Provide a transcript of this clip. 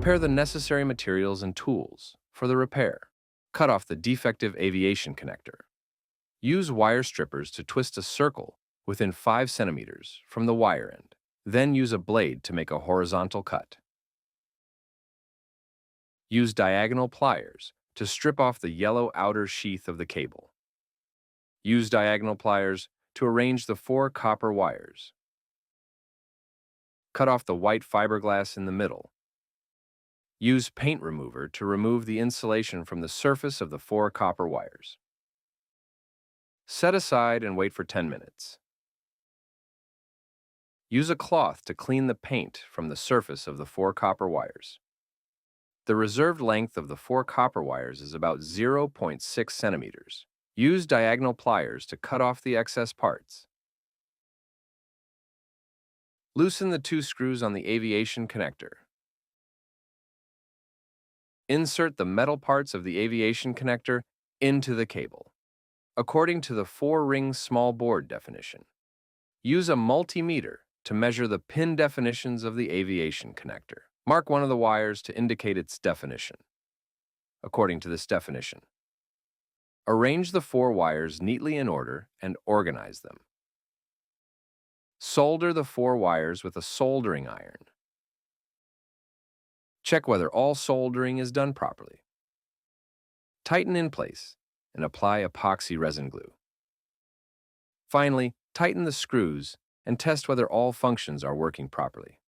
Prepare the necessary materials and tools for the repair. Cut off the defective aviation connector. Use wire strippers to twist a circle within 5 centimeters from the wire end. Then use a blade to make a horizontal cut. Use diagonal pliers to strip off the yellow outer sheath of the cable. Use diagonal pliers to arrange the 4 copper wires. Cut off the white fiberglass in the middle. Use paint remover to remove the insulation from the surface of the 4 copper wires. Set aside and wait for 10 minutes. Use a cloth to clean the paint from the surface of the 4 copper wires. The reserved length of the 4 copper wires is about 0.6 centimeters. Use diagonal pliers to cut off the excess parts. Loosen the 2 screws on the aviation connector. Insert the metal parts of the aviation connector into the cable, according to the 4-ring small board definition. Use a multimeter to measure the pin definitions of the aviation connector. Mark one of the wires to indicate its definition, according to this definition. Arrange the 4 wires neatly in order and organize them. Solder the 4 wires with a soldering iron. Check whether all soldering is done properly. Tighten in place and apply epoxy resin glue. Finally, tighten the screws and test whether all functions are working properly.